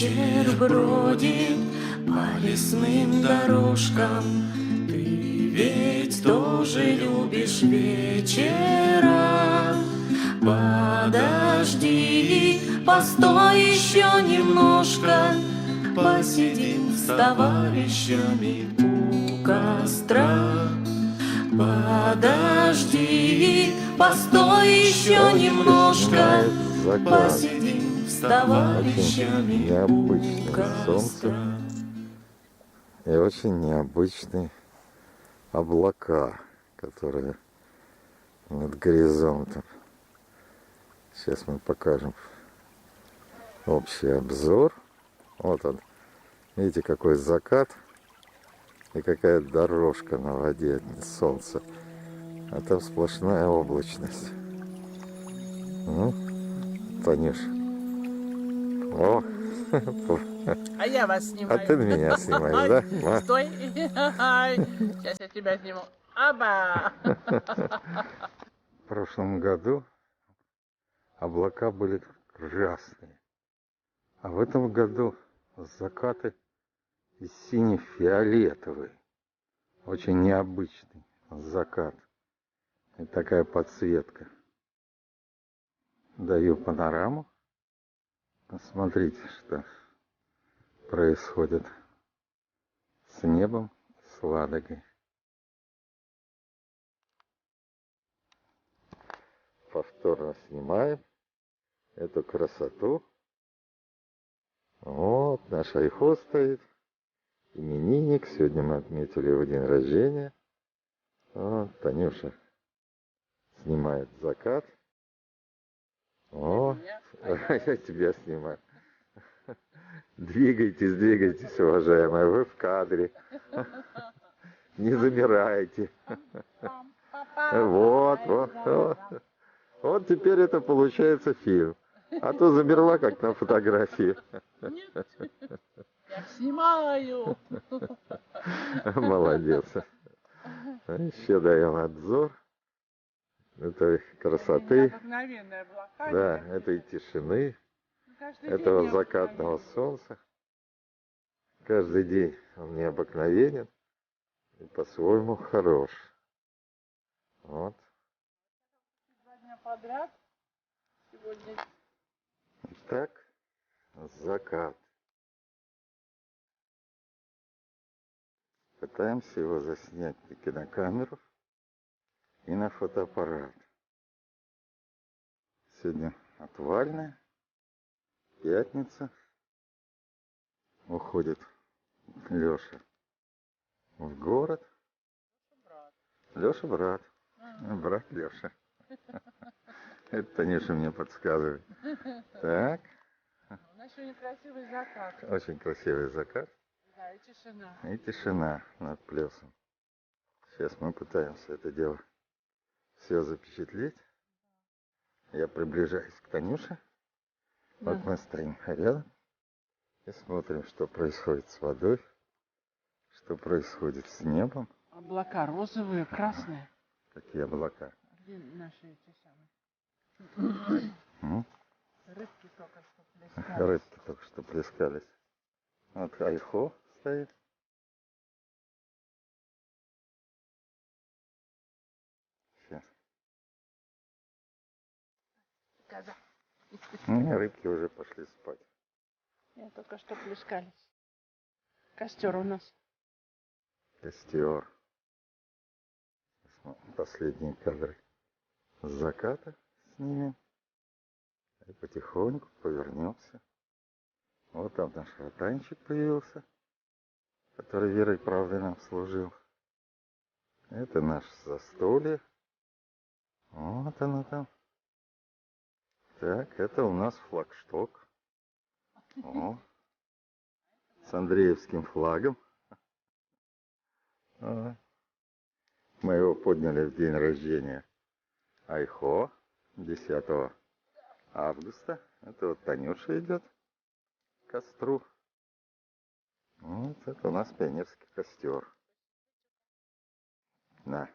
вечер бродит по лесным дорожкам. Ты ведь тоже любишь вечера. Подожди, постой еще немножко, посидим с товарищами у костра. Подожди, постой еще немножко, посидим с товарищами у костра. И очень необычные облака, которые над горизонтом. Сейчас мы покажем общий обзор. Вот он. Видите, какой закат и какая дорожка на воде, солнце. А там сплошная облачность. Ну, Танюш. О! А я вас снимаю. А ты меня снимаешь, да? Стой. Сейчас я тебя сниму. Аба! В прошлом году облака были красные. А в этом году закаты и сине-фиолетовый. Очень необычный закат. И такая подсветка. Даю панораму. Смотрите, что происходит с небом, с Ладогой. Повторно снимаем эту красоту. Вот наш Айхо стоит. Именинник. Сегодня мы отметили его день рождения. Вот, Танюша снимает закат. О, я тебя снимаю. Двигайтесь, двигайтесь, уважаемые, вы в кадре. Не замирайте. Вот, вот, вот. Вот теперь это получается фильм. А то замерла, как на фотографии. Нет, я снимаю. Молодец. Еще даем обзор этой красоты, да, этой тишины, этого закатного солнца. Каждый день он необыкновенен и по-своему хорош. Вот. 2 дня подряд. Сегодня. Так, закат. Пытаемся его заснять на кинокамеру и на фотоаппарат. Сегодня отвальная, пятница. Уходит Леша в город. Леша брат. Брат Леша. Это Танюша мне подсказывает. Так. У нас сегодня красивый закат. Очень красивый закат. Да, и тишина. И тишина над плесом. Сейчас мы пытаемся это дело все запечатлеть. Я приближаюсь к Танюше. Вот мы стоим рядом и смотрим, что происходит с водой, что происходит с небом. Облака розовые, красные. Какие облака. Где наши эти самые? Рыбки только что плескались. Рыбки только что плескались. Вот Айхо стоит. Сейчас. Коза. Рыбки уже пошли спать. Я только что плескались. Костер у нас. Костер. Последние кадры с заката снимем. И потихоньку повернемся. Вот там наш ротанчик появился, который верой и правдой нам служил. Это наше застолье. Вот оно там. Так, это у нас флагшток. О, с Андреевским флагом. Мы его подняли в день рождения Айхо 10 августа. Это вот Танюша идет к костру. Вот это у нас пионерский костер. Да.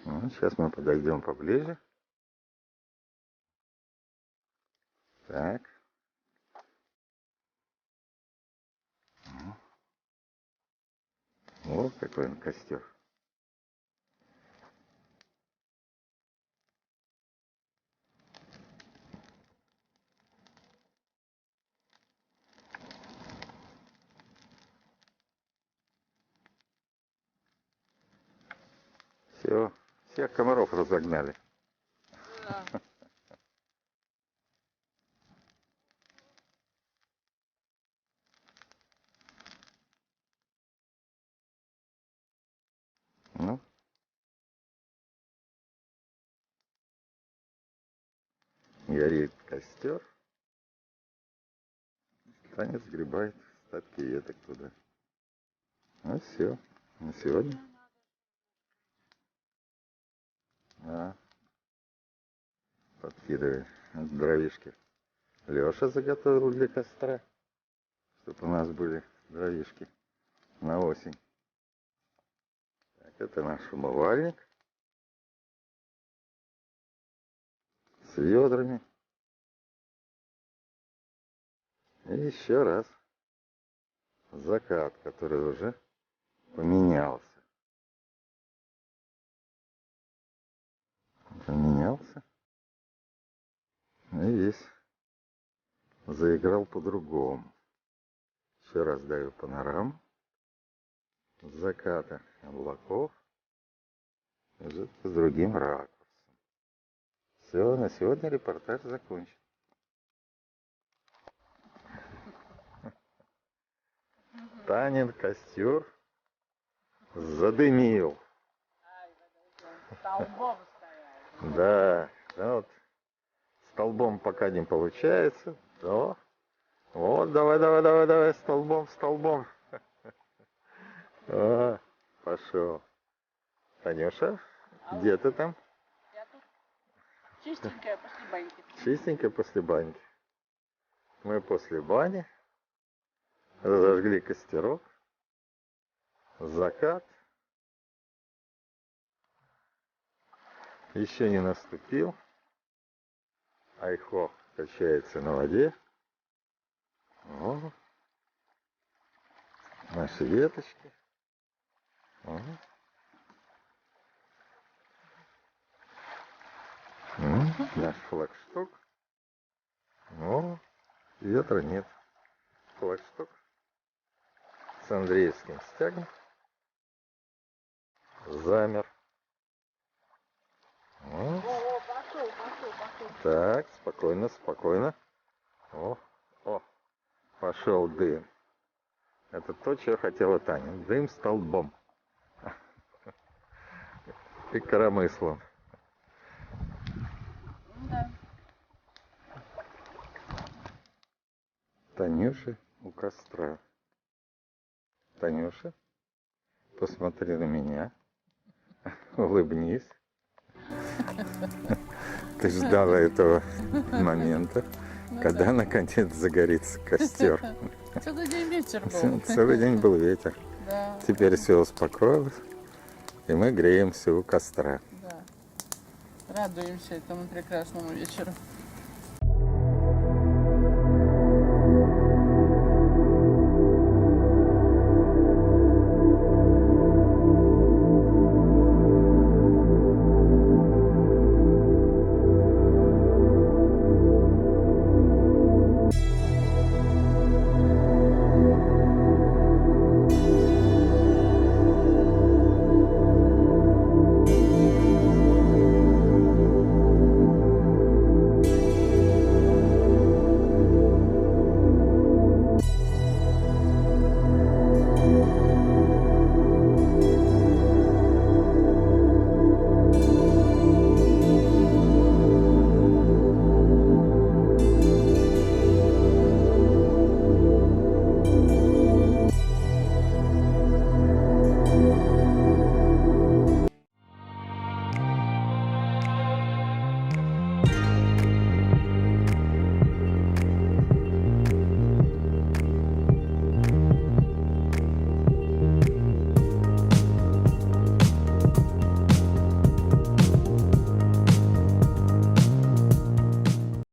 Ну, сейчас мы подойдем поближе. Так. Вот какой он костер. Все, всех комаров разогнали. Да. Ну. Горит костер. Танец сгребает остатки веток туда. Ну все, на сегодня. Подкидывай дровишки. Леша заготовил для костра, чтобы у нас были дровишки на осень. Так, это наш умывальник с ведрами. И еще раз закат, который уже поменялся. Поменялся. И весь заиграл по-другому. Еще раз даю панораму заката облаков уже с другим ракурсом. Все, на сегодня репортаж закончен. Танин костер задымил. Столбом стояли. Да, вот столбом пока не получается, но вот, давай, столбом. О, пошел. Танюша, где ты там? Я тут чистенькая после баньки. Чистенько после баньки. Мы после бани разожгли костерок. Закат еще не наступил. Айхо качается на воде. О, наши веточки. О. Наш флагшток. О, ветра нет. Флагшток с Андреевским стягом замер. О. О, пошел. Так, спокойно. О, пошел дым. Это то, что хотела Таня. Дым столбом. И коромыслом. Да. Танюша у костра. Танюша, посмотри на меня. Улыбнись. Ты ждала этого момента, когда наконец загорится костер. Целый день ветер был. Целый день был ветер. Да. Теперь все успокоилось, и мы греемся у костра. Да. Радуемся этому прекрасному вечеру.